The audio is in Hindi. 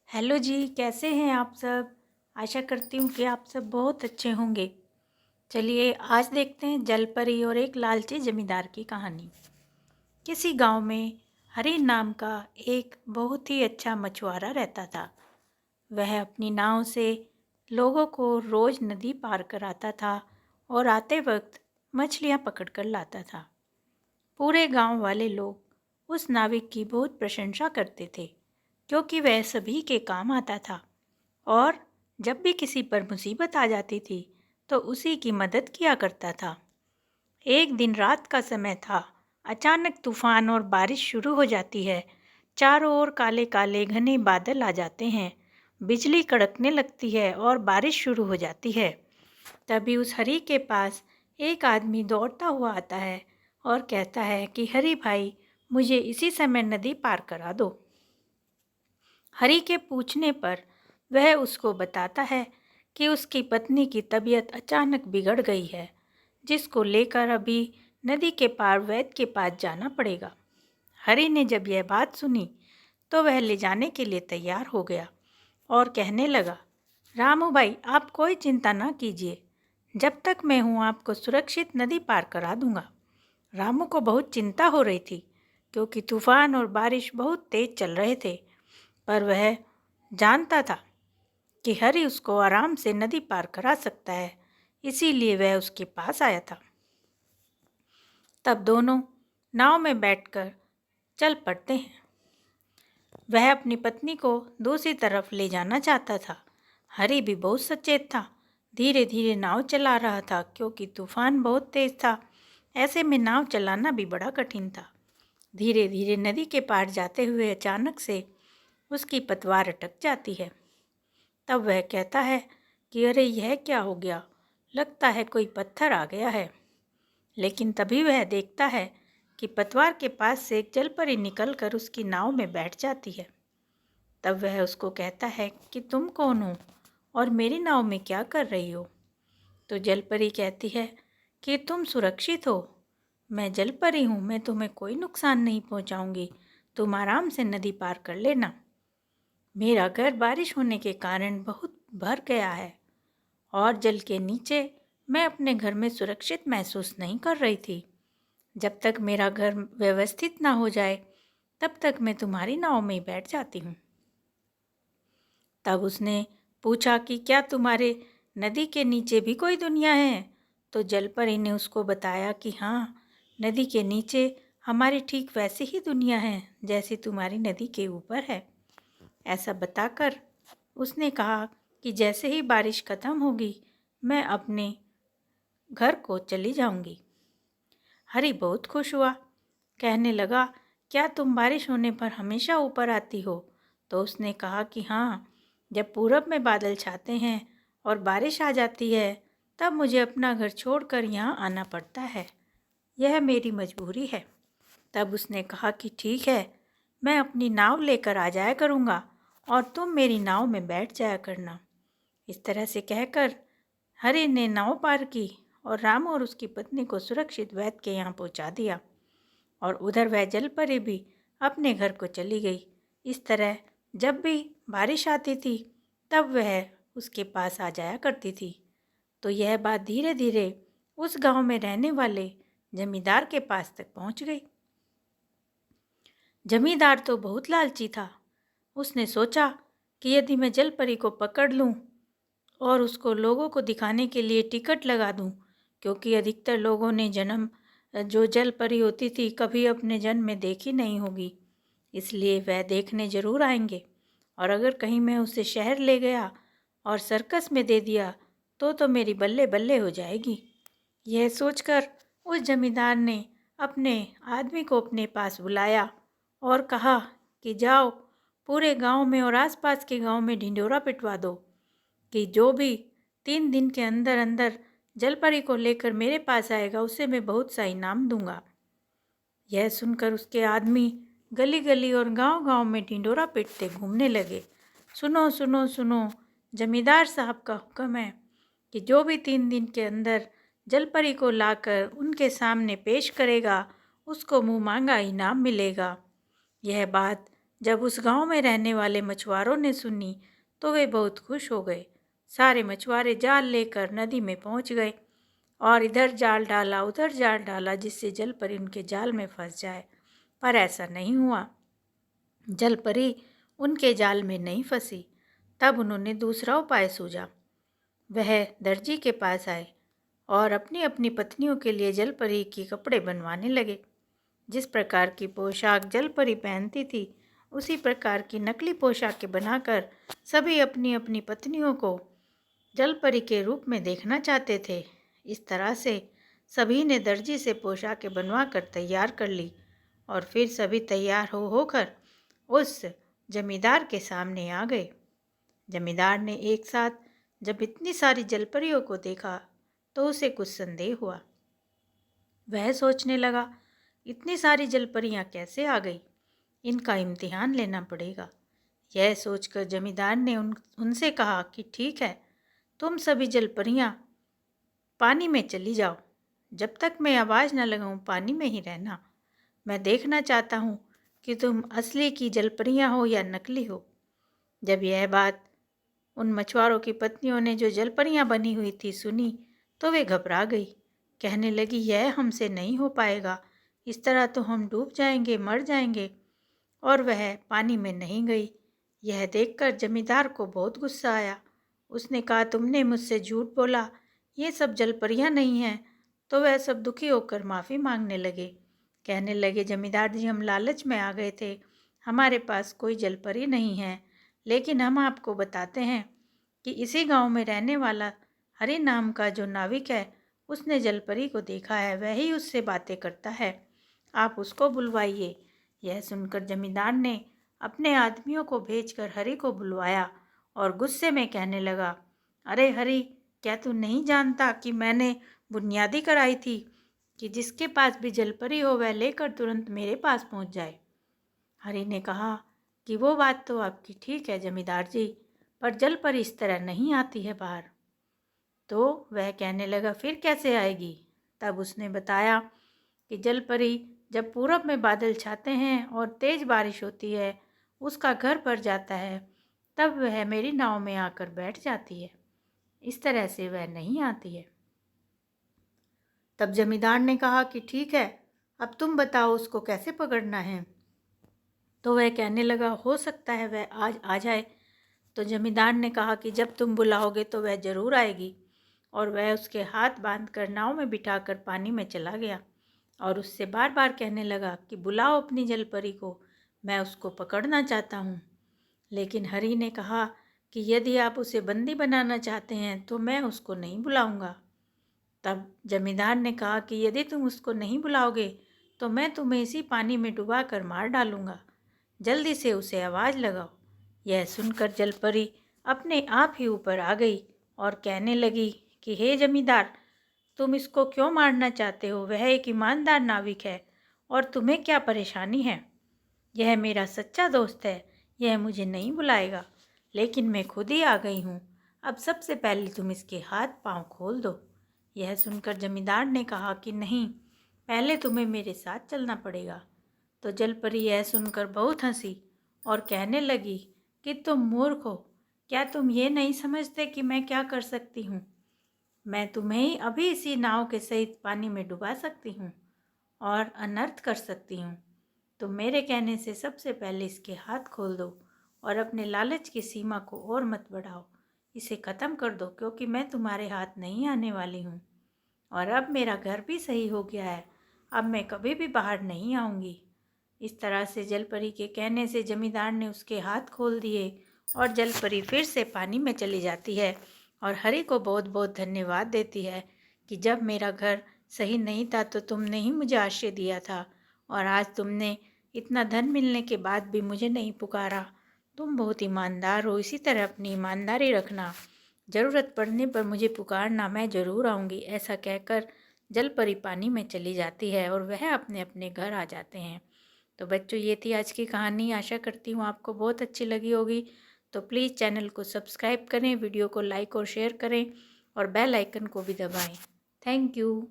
हेलो जी, कैसे हैं आप सब? आशा करती हूँ कि आप सब बहुत अच्छे होंगे। चलिए आज देखते हैं जलपरी और एक लालची जमींदार की कहानी। किसी गांव में हरी नाम का एक बहुत ही अच्छा मछुआरा रहता था। वह अपनी नाव से लोगों को रोज नदी पार कराता था और आते वक्त मछलियाँ पकड़ कर लाता था। पूरे गांव वाले लोग उस नाविक की बहुत प्रशंसा करते थे क्योंकि वह सभी के काम आता था और जब भी किसी पर मुसीबत आ जाती थी तो उसी की मदद किया करता था। एक दिन रात का समय था। अचानक तूफान और बारिश शुरू हो जाती है। चारों ओर काले काले घने बादल आ जाते हैं। बिजली कड़कने लगती है और बारिश शुरू हो जाती है। तभी उस हरी के पास एक आदमी दौड़ता हुआ आता है और कहता है कि हरी भाई, मुझे इसी समय नदी पार करा दो। हरी के पूछने पर वह उसको बताता है कि उसकी पत्नी की तबीयत अचानक बिगड़ गई है, जिसको लेकर अभी नदी के पार वैद्य के पास जाना पड़ेगा। हरी ने जब यह बात सुनी तो वह ले जाने के लिए तैयार हो गया और कहने लगा, रामू भाई, आप कोई चिंता ना कीजिए, जब तक मैं हूँ आपको सुरक्षित नदी पार करा दूंगा। रामू को बहुत चिंता हो रही थी क्योंकि तूफान और बारिश बहुत तेज चल रहे थे, पर वह जानता था कि हरि उसको आराम से नदी पार करा सकता है, इसीलिए वह उसके पास आया था। तब दोनों नाव में बैठकर चल पड़ते हैं। वह अपनी पत्नी को दूसरी तरफ ले जाना चाहता था। हरि भी बहुत सचेत था। धीरे धीरे नाव चला रहा था क्योंकि तूफान बहुत तेज था। ऐसे में नाव चलाना भी बड़ा कठिन था। धीरे धीरे नदी के पार जाते हुए अचानक से उसकी पतवार अटक जाती है। तब वह कहता है कि अरे यह क्या हो गया, लगता है कोई पत्थर आ गया है। लेकिन तभी वह देखता है कि पतवार के पास से एक जलपरी निकलकर उसकी नाव में बैठ जाती है। तब वह उसको कहता है कि तुम कौन हो और मेरी नाव में क्या कर रही हो? तो जलपरी कहती है कि तुम सुरक्षित हो, मैं जलपरी हूँ, मैं तुम्हें कोई नुकसान नहीं पहुँचाऊँगी, तुम आराम से नदी पार कर लेना। मेरा घर बारिश होने के कारण बहुत भर गया है और जल के नीचे मैं अपने घर में सुरक्षित महसूस नहीं कर रही थी। जब तक मेरा घर व्यवस्थित ना हो जाए तब तक मैं तुम्हारी नाव में ही बैठ जाती हूँ। तब उसने पूछा कि क्या तुम्हारे नदी के नीचे भी कोई दुनिया है? तो जलपरी ने उसको बताया कि हाँ, नदी के नीचे हमारी ठीक वैसी ही दुनिया है जैसी तुम्हारी नदी के ऊपर है। ऐसा बताकर उसने कहा कि जैसे ही बारिश खत्म होगी मैं अपने घर को चली जाऊंगी। हरी बहुत खुश हुआ, कहने लगा, क्या तुम बारिश होने पर हमेशा ऊपर आती हो? तो उसने कहा कि हाँ, जब पूरब में बादल छाते हैं और बारिश आ जाती है तब मुझे अपना घर छोड़कर यहाँ आना पड़ता है, यह मेरी मजबूरी है। तब उसने कहा कि ठीक है, मैं अपनी नाव लेकर आ जाया करूँगा और तुम मेरी नाव में बैठ जाया करना। इस तरह से कहकर हरि ने नाव पार की और राम और उसकी पत्नी को सुरक्षित वैद्य के यहाँ पहुँचा दिया और उधर वह जलपरी भी अपने घर को चली गई। इस तरह जब भी बारिश आती थी तब वह उसके पास आ जाया करती थी। तो यह बात धीरे धीरे उस गांव में रहने वाले जमींदार के पास तक पहुंच गई। जमींदार तो बहुत लालची था। उसने सोचा कि यदि मैं जलपरी को पकड़ लूं और उसको लोगों को दिखाने के लिए टिकट लगा दूं, क्योंकि अधिकतर लोगों ने जन्म जो जलपरी होती थी कभी अपने जन्म में देखी नहीं होगी, इसलिए वह देखने ज़रूर आएंगे। और अगर कहीं मैं उसे शहर ले गया और सर्कस में दे दिया तो मेरी बल्ले बल्ले हो जाएगी। यह सोचकर उस जमींदार ने अपने आदमी को अपने पास बुलाया और कहा कि जाओ, पूरे गांव में और आसपास के गांव में ढिंढोरा पिटवा दो कि जो भी 3 दिन के अंदर अंदर जलपरी को लेकर मेरे पास आएगा उसे मैं बहुत सा इनाम दूंगा। यह सुनकर उसके आदमी गली गली और गांव गांव में ढिंढोरा पीटते घूमने लगे। सुनो सुनो सुनो, जमींदार साहब का हुक्म है कि जो भी 3 दिन के अंदर जलपरी को लाकर उनके सामने पेश करेगा उसको मुँह मांगा इनाम मिलेगा। यह बात जब उस गांव में रहने वाले मछुआरों ने सुनी तो वे बहुत खुश हो गए। सारे मछुआरे जाल लेकर नदी में पहुंच गए और इधर जाल डाला उधर जाल डाला जिससे जलपरी उनके जाल में फंस जाए, पर ऐसा नहीं हुआ। जलपरी उनके जाल में नहीं फंसी। तब उन्होंने दूसरा उपाय सूझा। वह दर्जी के पास आए और अपनी अपनी पत्नियों के लिए जलपरी के कपड़े बनवाने लगे। जिस प्रकार की पोशाक जलपरी पहनती थी उसी प्रकार की नकली पोशाकें बनाकर सभी अपनी अपनी पत्नियों को जलपरी के रूप में देखना चाहते थे। इस तरह से सभी ने दर्जी से पोशाकें बनवा कर तैयार कर ली और फिर सभी तैयार होकर उस जमींदार के सामने आ गए। जमींदार ने एक साथ जब इतनी सारी जलपरियों को देखा तो उसे कुछ संदेह हुआ। वह सोचने लगा, इतनी सारी जलपरियां कैसे आ गई? इनका इम्तिहान लेना पड़ेगा। यह सोचकर जमींदार ने उनसे कहा कि ठीक है, तुम सभी जलपरियां पानी में चली जाओ। जब तक मैं आवाज़ न लगाऊं पानी में ही रहना। मैं देखना चाहता हूं कि तुम असली की जलपरियां हो या नकली हो। जब यह बात उन मछुआरों की पत्नियों ने जो जलपरियां बनी हुई थी सुनी तो वे घबरा गई। कहने लगी, यह हमसे नहीं हो पाएगा, इस तरह तो हम डूब जाएंगे, मर जाएंगे। और वह पानी में नहीं गई। यह देखकर जमींदार को बहुत गुस्सा आया। उसने कहा, तुमने मुझसे झूठ बोला, ये सब जलपरियां नहीं हैं। तो वह सब दुखी होकर माफ़ी मांगने लगे। कहने लगे, जमींदार जी, हम लालच में आ गए थे, हमारे पास कोई जलपरी नहीं है, लेकिन हम आपको बताते हैं कि इसी गांव में रहने वाला हरि नाम का जो नाविक है उसने जलपरी को देखा है, वह ही उससे बातें करता है, आप उसको बुलवाइए। यह सुनकर जमींदार ने अपने आदमियों को भेजकर हरि को बुलवाया और गुस्से में कहने लगा, अरे हरि, क्या तू नहीं जानता कि मैंने बुनियादी कराई थी कि जिसके पास भी जलपरी हो वह लेकर तुरंत मेरे पास पहुंच जाए। हरि ने कहा कि वो बात तो आपकी ठीक है जमींदार जी, पर जलपरी इस तरह नहीं आती है बाहर। तो वह कहने लगा, फिर कैसे आएगी? तब उसने बताया कि जलपरी जब पूरब में बादल छाते हैं और तेज़ बारिश होती है, उसका घर भर जाता है, तब वह मेरी नाव में आकर बैठ जाती है, इस तरह से वह नहीं आती है। तब जमींदार ने कहा कि ठीक है, अब तुम बताओ उसको कैसे पकड़ना है। तो वह कहने लगा, हो सकता है वह आज आ जाए। तो जमींदार ने कहा कि जब तुम बुलाओगे तो वह ज़रूर आएगी। और वह उसके हाथ बांधकर नाव में बिठाकर पानी में चला गया और उससे बार बार कहने लगा कि बुलाओ अपनी जलपरी को, मैं उसको पकड़ना चाहता हूँ। लेकिन हरि ने कहा कि यदि आप उसे बंदी बनाना चाहते हैं तो मैं उसको नहीं बुलाऊंगा। तब जमींदार ने कहा कि यदि तुम उसको नहीं बुलाओगे तो मैं तुम्हें इसी पानी में डुबा कर मार डालूंगा, जल्दी से उसे आवाज़ लगाओ। यह सुनकर जलपरी अपने आप ही ऊपर आ गई और कहने लगी कि हे जमींदार, तुम इसको क्यों मारना चाहते हो? वह एक ईमानदार नाविक है और तुम्हें क्या परेशानी है? यह मेरा सच्चा दोस्त है, यह मुझे नहीं बुलाएगा, लेकिन मैं खुद ही आ गई हूँ। अब सबसे पहले तुम इसके हाथ पांव खोल दो। यह सुनकर जमींदार ने कहा कि नहीं, पहले तुम्हें मेरे साथ चलना पड़ेगा। तो जलपरी यह सुनकर बहुत हंसी और कहने लगी कि तुम मूर्ख हो, क्या तुम ये नहीं समझते कि मैं क्या कर सकती हूँ? मैं तुम्हें अभी इसी नाव के सहित पानी में डुबा सकती हूँ और अनर्थ कर सकती हूँ। तो मेरे कहने से सबसे पहले इसके हाथ खोल दो और अपने लालच की सीमा को और मत बढ़ाओ, इसे ख़त्म कर दो, क्योंकि मैं तुम्हारे हाथ नहीं आने वाली हूँ। और अब मेरा घर भी सही हो गया है, अब मैं कभी भी बाहर नहीं आऊँगी। इस तरह से जलपरी के कहने से जमींदार ने उसके हाथ खोल दिए और जलपरी फिर से पानी में चली जाती है और हरि को बहुत बहुत धन्यवाद देती है कि जब मेरा घर सही नहीं था तो तुमने ही मुझे आश्रय दिया था और आज तुमने इतना धन मिलने के बाद भी मुझे नहीं पुकारा। तुम बहुत ईमानदार हो, इसी तरह अपनी ईमानदारी रखना, ज़रूरत पड़ने पर मुझे पुकारना, मैं ज़रूर आऊँगी। ऐसा कहकर जलपरी पानी में चली जाती है और वह अपने अपने घर आ जाते हैं। तो बच्चों, ये थी आज की कहानी। आशा करती हूँ आपको बहुत अच्छी लगी होगी। तो प्लीज़ चैनल को सब्सक्राइब करें, वीडियो को लाइक और शेयर करें और बेल आइकन को भी दबाएं। Thank you.